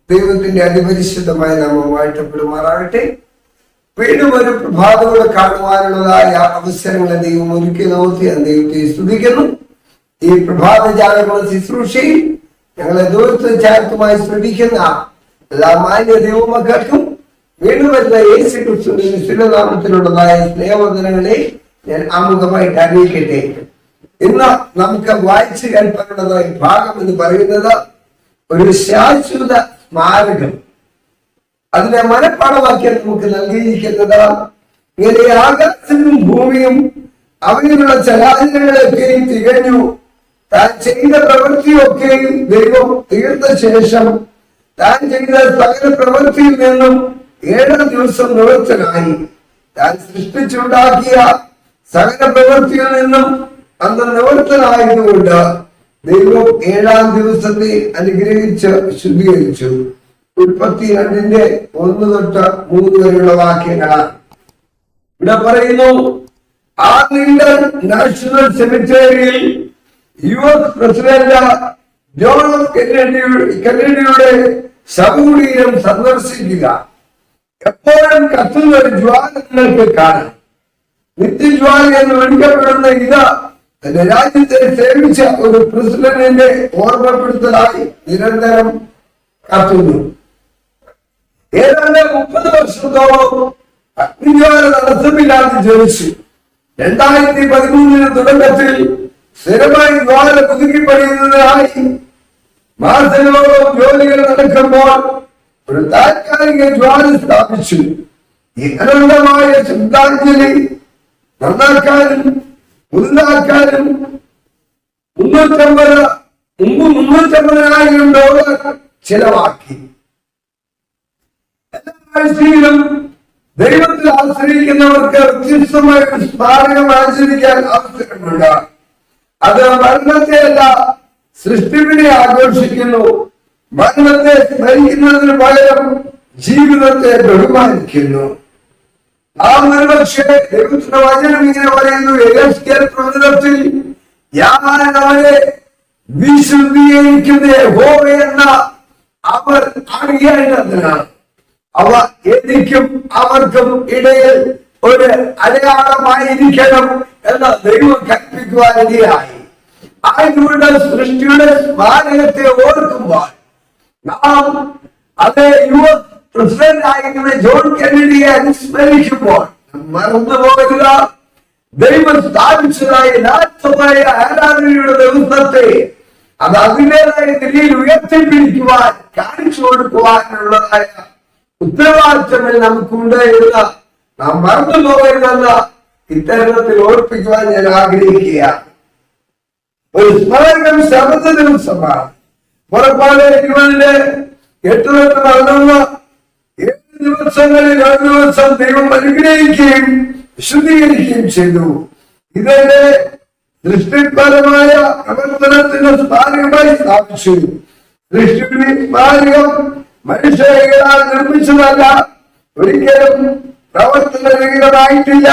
ദൈവത്തിന്റെ അതിപരിശുദ്ധമായ നാമം വാഴ്ത്തപ്പെടുമാറാകട്ടെ. വീണ്ടും ഒരു പ്രഭാതങ്ങളെ കാണുവാനുള്ളതായ അവസരങ്ങളെ ദൈവം ഒരുക്കി നോക്കി ദൈവത്തെ സ്തുതിക്കുന്നു. ഈ പ്രഭാത ജാഗരണ ശുശ്രൂഷയിൽ ഞങ്ങളെ ദൂരത്ത് ചേർത്തുമായി ശ്രമിക്കുന്ന എല്ലാ മാന്യ ദൈവമക്കൾക്കും വീണ്ടും വരുന്ന യേശു ക്രിസ്തുവിന്റെ സ്ഥിരനാമത്തിലുള്ളതായ സ്നേഹവന്ദനങ്ങളെ ഞാൻ ആമുഖമായിട്ട് അറിയിക്കട്ടെ. ഇന്ന് നമുക്ക് വായിച്ചു കേൾക്കാനുള്ളതായ ഭാഗം എന്ന് പറയുന്നത് ഒരു ശാശ്വത സ്മാരകം. അതിനെ മനഃപ്പാഠമാക്കിയാൽ നമുക്ക് നൽകിയിരിക്കുന്നത് ഇങ്ങനെ ആകാശവും ഭൂമിയും അവയിലുള്ള ചരാചരങ്ങളൊക്കെയും തികഞ്ഞു. താൻ ചെയ്ത പ്രവൃത്തിയൊക്കെയും ദൈവം തീർത്ത ശേഷം താൻ ചെയ്ത സകല പ്രവൃത്തിയിൽ നിന്നും 7 ദിവസം നിവൃത്തനായി. താൻ സൃഷ്ടിച്ചുണ്ടാക്കിയ സകല പ്രവൃത്തിയിൽ നിന്നും അന്ന് നിവൃത്തനായതുകൊണ്ട് ദൈവം 7-ാം ദിവസത്തെ അനുഗ്രഹിച്ച് ശുദ്ധീകരിച്ചു. ഉൽപ്പത്തി 2:1-3 വരെയുള്ള വാക്യങ്ങളാണ് ഇവിടെ പറയുന്നു. ആർലിംഗ്ടൺ നാഷണൽ സെമിത്തേരിയിൽ US പ്രസിഡന്റ് ജോൺ എഫ് കെന്നഡിയുടെ ശവകുടീരം സന്ദർശിക്കുക. എപ്പോഴും കത്തുന്ന ഒരു ജ്വാല നിങ്ങൾക്ക് കാണാം. നിത്യജ്വാല എന്ന് വിളിക്കപ്പെടുന്ന ഇത് തന്റെ രാജ്യത്തെ സേവിച്ച ഒരു പ്രസിഡന്റിന്റെ ഓർമ്മപ്പെടുത്തലായി നിരന്തരം കത്തുന്നു. ഏതാണ്ട് 30 വർഷത്തോളം അഗ്നിജ്വാല തടസ്സമില്ലാതെ ജ്വലിച്ചു. 2013 തുടക്കത്തിൽ സ്ഥിരമായി ജ്വാല പുതുക്കിപ്പണിയുന്നതിനായി മാസങ്ങളോളം ജോലികൾ നടക്കുമ്പോൾ ഒരു താൽക്കാലിക ജ്വാല സ്ഥാപിച്ചു. ഈ അനന്തമായ ശ്രദ്ധാഞ്ജലി നന്നാക്കാനും പുതുതാക്കാനും $350,000 ചെലവാക്കി. എല്ലാ ആഴ്ചയിലും ദൈവത്തിൽ ആശ്രയിക്കുന്നവർക്ക് വ്യത്യസ്തമായ ഒരു സ്മാരകം ആചരിക്കാൻ അവസരമുണ്ട്. അത് മരണത്തെയല്ല സൃഷ്ടിപ്പിനെ ആഘോഷിക്കുന്നു. മരണത്തെ സ്മരിക്കുന്നതിന് പകരം ജീവിതത്തെ ബഹുമാനിക്കുന്നു. ആ ഒരുപക്ഷെ ദൈവത്തിന്റെ വചനം ഇങ്ങനെ പറയുന്നു. യെഹെസ്കേൽ പ്രവചനത്തിൽ ഞാൻ അവരെ വിശുദ്ധീകരിക്കുന്ന യഹോവയെന്ന അവർ അറിയേണ്ടതിനാണ്. അവ എനിക്കും അവർക്കും ഇടയിൽ ഒരു അടയാളമായിരിക്കണം എന്ന് ദൈവം കൽപ്പിക്കുവാനിടയായി. ആരുടെ സൃഷ്ടിയുടെ സ്മാരകത്തെ ഓർക്കുമ്പോൾ നാം അതേ US പ്രസിഡന്റ് ആയിരുന്ന ജോൺ കെന്നഡിയെ അനുസ്മരിക്കുമ്പോൾ മറന്നുപോകുക. ദൈവം സ്ഥാപിച്ചതായ യഥാർത്ഥമായ ആരാധനയുടെ ദിവസത്തെ അത് അതിൻ്റെതായ നിലയിൽ ഉയർത്തിപ്പിടിക്കുവാൻ കാണിച്ചു കൊടുക്കുവാനുള്ളതായ ഉത്തരവാദിത്തങ്ങൾ നമുക്കുണ്ട് എന്ന് നാം മറന്നുപോകരുതെന്ന് ഇത്തരത്തിൽ ഓർപ്പിക്കുവാൻ ഞാൻ ആഗ്രഹിക്കുകയാണ്. ഒരു സ്മരകം ശബത്ത് ദിവസമാണ്. പുറപ്പാട് 20-8 നടന്ന 7 ദിവസങ്ങളിൽ 1 ദിവസം ദൈവം അനുഗ്രഹിക്കുകയും വിശുദ്ധീകരിക്കുകയും ചെയ്തു. ഇതിന്റെ സൃഷ്ടിപരമായ പ്രവർത്തനത്തിന്റെ സ്മാരകമായി സ്ഥാപിച്ചു. സൃഷ്ടിയുടെ സ്മാരകം മനുഷ്യരാൽ നിർമ്മിച്ചതല്ല, ഒരിക്കലും പ്രവർത്തനരഹിതമായിട്ടില്ല.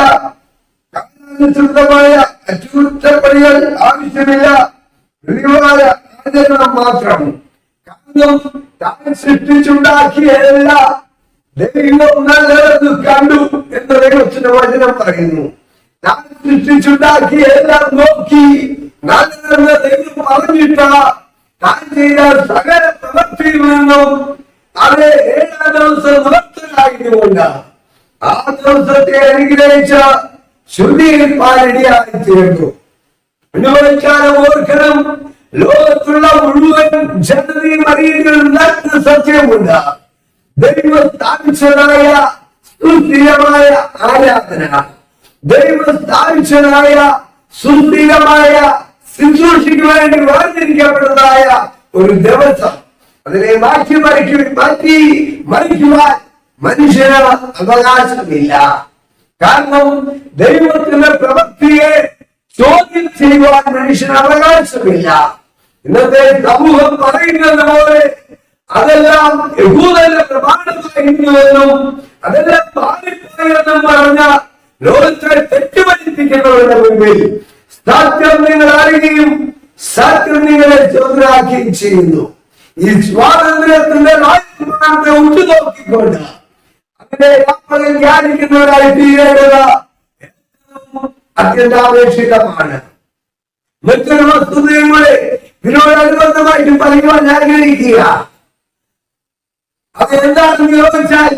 കാലാനുസൃതമായ അറ്റകുറ്റപ്പണികൾ ആവശ്യമില്ല, ആചരണം മാത്രം. കാരണം താൻ സൃഷ്ടിച്ചുണ്ടാക്കിയതല്ല ദൈവം നല്ലതെന്ന് കണ്ടു എന്ന് ദൈവത്തിന്റെ വചനം പറയുന്നു. താൻ സൃഷ്ടിച്ചുണ്ടാക്കിയെല്ലാം നോക്കി നല്ലതെന്ന് ദൈവം പറഞ്ഞിട്ട താൻ ചെയ്ത സകല പ്രവൃത്തിയിൽ നിന്നും അത് 7-ാം ദിവസം നിവൃത്തനായതുകൊണ്ട് ആ ദിവസത്തെ അനുഗ്രഹിച്ച ശുദ്ധീകരിപ്പാനിടയായി തീർന്നു. അനുഭവിച്ചാലും ഓർക്കണം, ലോകത്തുള്ള മുഴുവൻ ജനതയും അറിയുന്ന സത്യമുണ്ട്. ദൈവം സ്ഥാപിച്ചതായ സുസ്ഥിരമായ ആരാധന, ദൈവം സ്ഥാപിച്ചതായ സുസ്ഥിരമായ ശുശ്രൂഷയ്ക്ക് വേണ്ടി വേർതിരിക്കപ്പെട്ടതായ ഒരു ദിവസം, അതിനെ മാറ്റി മറിക്കുവാൻ മനുഷ്യന് അവകാശമില്ല. കാരണം ദൈവത്തിന്റെ പ്രവൃത്തിയെ ചോദ്യം ചെയ്യുവാൻ മനുഷ്യന് അവകാശമില്ല. ഇന്നത്തെ സമൂഹം പറയുന്നത് പോലെ അതെല്ലാം യഹൂദന്റെ പ്രമാണമായിരുന്നുവെന്നും അതെല്ലാം പാലിപ്പോയെന്നും പറഞ്ഞ ലോകത്തെ തെറ്റുപറ്റിപ്പിക്കുന്നവരുടെ മുൻപിൽ സത്യം നിങ്ങൾ അറിയുകയും സത്യം നിങ്ങളെ ചോദ്യമാക്കുകയും ചെയ്യുന്നു. ഈ സ്വാതന്ത്ര്യത്തിന്റെ ന്യായപ്രമാണത്തെ ഉറ്റുനോക്കിക്കൊണ്ട് അങ്ങനെ രാപ്പകൽ ധ്യാനിക്കുന്നവരായി തീരേണ്ടത് അത്യന്താപേക്ഷിതമാണ്. മറ്റൊരു വസ്തുതയും കൂടെ ഇതിനോടനുബന്ധമായിട്ട് പറയുവാൻ ആഗ്രഹിക്കുക. അത് എന്താണെന്ന് ചോദിച്ചാൽ,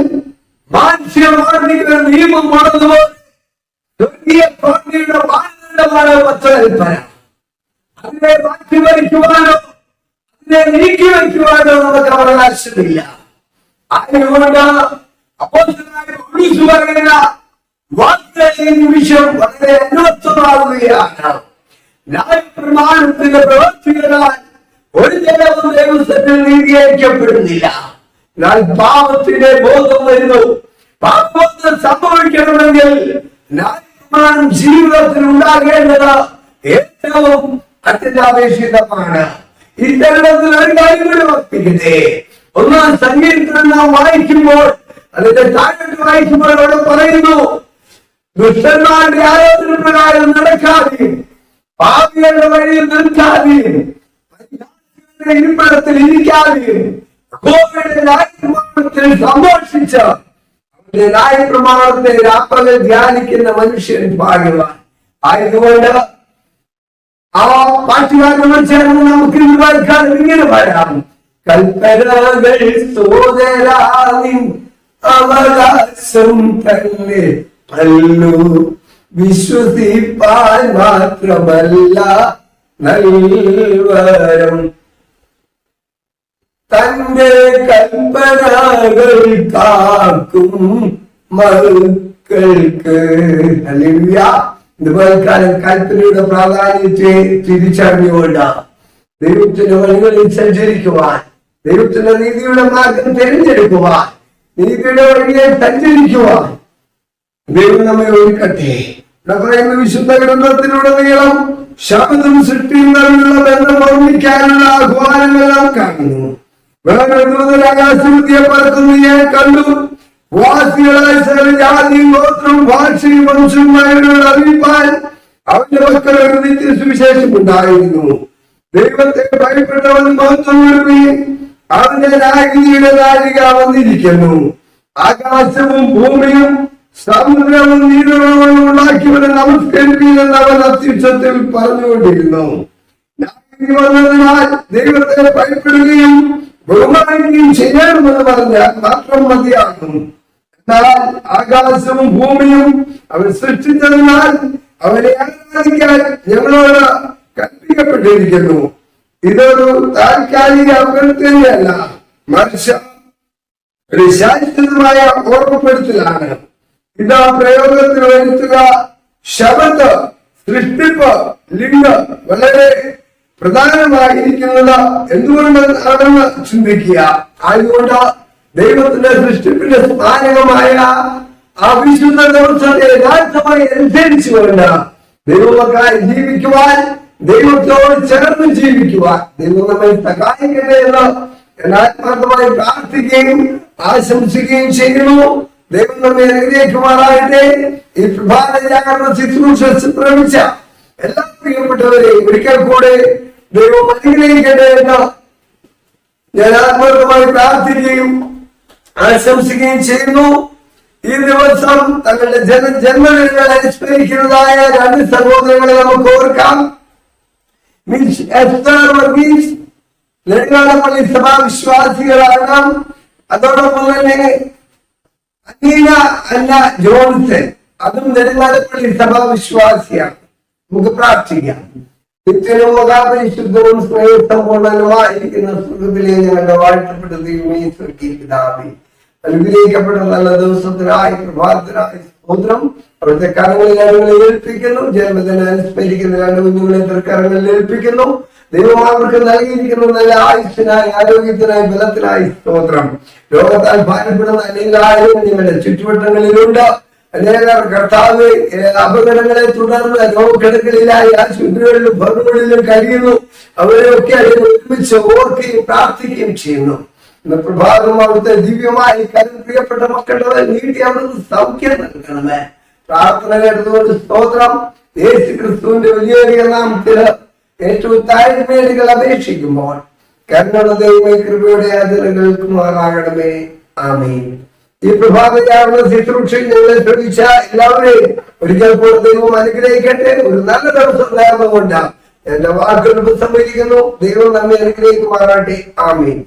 മാനുഷ്യമാർഗിക നിയമം വളർന്നുപോലെ സ്വർഗീയ കോടതിയുടെ മാനദണ്ഡമാണ് 10 കൽപ്പന. അതിനെ മാറ്റിവയ്ക്കുവാനോ അതിനെ നീക്കി വയ്ക്കുവാനോ നമുക്ക് അവകാശമില്ല. അതുകൊണ്ട് അപ്പോസ്തലനായ പൗലോസ് പറയുന്ന വാക്കുകളിൽ നിമിഷം വളരെ അന്വർത്ഥമാവുകയാണ്. ന്യായപ്രമാണത്തിന്റെ പ്രവർത്തികളാൽ ഒരു ജനവും ദൈവസന്നിധിയിൽ നീതീകരിക്കപ്പെടുന്നില്ല. എന്നാൽ പാപത്തിന്റെ ബോധം വരുന്നു. പാപബോധം സംഭവിക്കണമെങ്കിൽ ന്യായപ്രമാണം ജീവിതത്തിൽ ഉണ്ടാകേണ്ടത് ഏറ്റവും അത്യന്താപേക്ഷിതമാണ്. ഇത്തരത്തിൽ ഒരു കാര്യം കൂടി വർത്തിക്കട്ടെ. ഒന്നാം സങ്കീർത്തനം നാം വായിക്കുമ്പോൾ, അതിന്റെ താഴോട്ട് വായിക്കുമ്പോൾ അവിടെ പറയുന്നു, ദുഷ്ടന്മാരുടെ ആലോചന പ്രകാരം നടക്കാതെയും പാപികളുടെ വഴിയിൽ നിൽക്കാതെയും ഇരിപ്പിടത്തിൽ ഇരിക്കാതെയും യഹോവയുടെ ന്യായപ്രമാണത്തിൽ സന്തോഷിച്ച് അവന്റെ ന്യായപ്രമാണത്തെ രാപ്പകൽ ധ്യാനിക്കുന്ന മനുഷ്യൻ ഭാഗ്യവാൻ. ആയതുകൊണ്ട് ആ പാട്ടുകാരോട് ചേർന്ന് നമുക്ക് വായിക്കാൻ ഇങ്ങനെ വരാം. കൽപ്പനകൾ സോദരാനിൻ അവകാശം തന്നെ അല്ലു, വിശ്വസിപ്പാൻ മാത്രമല്ല നൽവരം തന്റെ കൽപ്പനകൾ കാക്കും മക്കൾക്ക്. ഹല്ലേലൂയ. ഇതുപോലെക്കാലം കൽപ്പനയുടെ പ്രാധാന്യത്തെ തിരിച്ചറിഞ്ഞുകൊണ്ട് ദൈവത്തിന്റെ വഴികളിൽ സഞ്ചരിക്കുവാൻ, ദൈവത്തിന്റെ നീതിയുടെ മാർഗം തിരഞ്ഞെടുക്കുവാൻ, നീതിയുടെ വഴിയെ സഞ്ചരിക്കുവാൻ ദൈവം നമ്മെ ഒരുക്കട്ടെ. പറയുന്ന വിശുദ്ധ ഗ്രന്ഥത്തിലുടനീളം ശബ്ദം സൃഷ്ടിയും തമ്മിലുള്ള ബന്ധം ഓർമ്മിക്കാനുള്ള ആഹ്വാനങ്ങളെല്ലാം കാണുന്നു. ആകാശവൃത്തിയെ പറക്കുന്നു ഞാൻ കണ്ടു. വാസികളായ സകല ജാതിയും ഗോത്രവും ഭാഷയും വംശവുമായവരോട് അറിയിപ്പാൻ അവന്റെ മക്കൾ ഒരു നിത്യ സുവിശേഷം ഉണ്ടായിരുന്നു. ദൈവത്തെ ഭയപ്പെട്ടവൻ മഹത്വം കൊടുക്കുകയും അവന്റെ നായകനിയുടെ നാഴിക വന്നിരിക്കുന്നു. ആകാശവും ഭൂമിയും സമുദ്രവും നീരുറവും ഉണ്ടാക്കിയവരെ നമസ്കരിപ്പില്ലെന്ന് അവൻ അത്യുച്ചത്തിൽ പറഞ്ഞുകൊണ്ടിരുന്നു. നായകനി വന്നതിനാൽ ദൈവത്തെ ഭയപ്പെടുകയും ബഹുമാനിക്കുകയും ചെയ്യണമെന്ന് പറഞ്ഞാൽ മാത്രം മതിയാകും. എന്നാൽ ആകാശവും ഭൂമിയും അവൻ സൃഷ്ടിച്ചതിനാൽ അവനെ ആരാധിക്കാൻ ഞങ്ങളോട് കൽപ്പിക്കപ്പെട്ടിരിക്കുന്നു. ഇതൊരു താൽക്കാലിക അഭ്യർത്ഥനയല്ല, മറിച്ച് ഒരു ശാശ്വതമായ ഓർമ്മപ്പെടുത്തലാണ്. ഇതാ പ്രയോഗത്തിൽ വരുത്തുക. ശബത്ത്, സൃഷ്ടിപ്പ്, ലിംഗ വളരെ പ്രധാനമായിരിക്കുന്നത് എന്തുകൊണ്ടാണെന്ന് ചിന്തിക്കുക. ആയതുകൊണ്ട് ദൈവത്തിന്റെ സൃഷ്ടിപ്പിന്റെ സ്ഥാനകമായ ആ വിശുദ്ധ ദിവസത്തെ യഥാർത്ഥമായി അനുസരിച്ചുകൊണ്ട് ദൈവമക്കായി ജീവിക്കുവാൻ, ദൈവത്തോട് ചേർന്ന് ജീവിക്കുവാൻ ദൈവം നമ്മെ സഹായിക്കട്ടെ എന്ന് ആത്മാർത്ഥമായി പ്രാർത്ഥിക്കുകയും ആശംസിക്കുകയും ചെയ്യുന്നു. ദൈവം നമ്മെ അനുഗ്രഹിക്കുമാറാകട്ടെ. ഈ പ്രഭാത ജാഗരണ ശുശ്രൂഷ ശ്രമിച്ച എല്ലാ പ്രിയപ്പെട്ടവരെയും ഒരിക്കൽ കൂടെ ദൈവം അനുഗ്രഹിക്കട്ടെ എന്ന് ഞാൻ ആത്മാർത്ഥമായി പ്രാർത്ഥിക്കുകയും ആശംസിക്കുകയും ചെയ്യുന്നു. ഈ ദിവസം തങ്ങളുടെ ജന്മദിനങ്ങൾ അനുസ്മരിക്കുന്നതായ 2 സഹോദരങ്ങളെ നമുക്ക് ഓർക്കാം. നെടുങ്ങാടപ്പള്ളി സഭാ വിശ്വാസികളാണ്. അതോടൊപ്പം തന്നെ അന്ന ജോൺസൺ, അതും നെടുങ്ങാടപ്പള്ളി സഭാ വിശ്വാസിയാണ്. നമുക്ക് പ്രാർത്ഥിക്കാം. നിത്യനും മഹാപരിശുദ്ധവും സ്നേഹസമ്പൂർണനുമായിരിക്കുന്ന സ്വർഗ്ഗത്തിലെ ഞങ്ങളുടെ വാഴ്ത്തപ്പെട്ട ദൈവമേ, സ്വർഗീയ പിതാവേ, അനുഗ്രഹിക്കപ്പെട്ട നല്ല ദിവസത്തിനായി പ്രഭാതത്തിനായി സ്തോത്രം. അവിടുത്തെ കരങ്ങളിൽ ഞങ്ങളെ ഏൽപ്പിക്കുന്നു. ജന്മദിനം അനുസ്മരിക്കുന്ന 2 കുഞ്ഞുങ്ങളെ തൃക്കരങ്ങളിൽ ഏൽപ്പിക്കുന്നു. ദൈവം അവർക്ക് നൽകിയിരിക്കുന്ന നല്ല ആയുസ്സിനായി, ആരോഗ്യത്തിനായി, ബലത്തിനായി സ്തോത്രം. രോഗത്താൽ ഭാരപ്പെടുന്ന അനേകായിരം നിങ്ങളുടെ ചുറ്റുവട്ടങ്ങളിലുണ്ട്. അനേകർ കർത്താവ് അപകടങ്ങളെ തുടർന്ന് രോഗക്കിടക്കലിലായി ആശുപത്രികളിലും ഭവനങ്ങളിലും കഴിയുന്നു. അവരെയൊക്കെ ഒരുമിച്ച് ഓർക്കുകയും പ്രാർത്ഥിക്കുകയും ചെയ്യുന്നു. ഇന്ന് പ്രഭാതം അവിടുത്തെ ദിവ്യമായി കരം പ്രിയപ്പെട്ട മക്കളുടെ നീട്ടി അവിടുന്ന് സൗഖ്യം നൽകണമേ. പ്രാർത്ഥന കേട്ടതുകൊണ്ട് സ്തോത്രം. യേശു ക്രിസ്തുവിന്റെ വലിയ നാമത്തില് ഏറ്റവും താഴ്മേടികൾ അപേക്ഷിക്കുമ്പോൾ കരുണ ദൈവമേ കൃപയുടെ യാചനകൾക്ക് മാറാകണമേ. ആമേൻ. ഈ പ്രഭാതയാകുന്ന ശുശ്രൂഷയിൽ ഞങ്ങളെ ശ്രമിച്ച എല്ലാവരെയും ഒരിക്കൽ കൂടെ ദൈവം അനുഗ്രഹിക്കട്ടെ. ഒരു നല്ല ദിവസം നേർന്നുകൊണ്ട് എന്റെ വാക്കുകൾ ഉപസംഹരിക്കുന്നു. ദൈവം നമ്മെ അനുഗ്രഹിക്കുമാറാട്ടെ. ആമേൻ.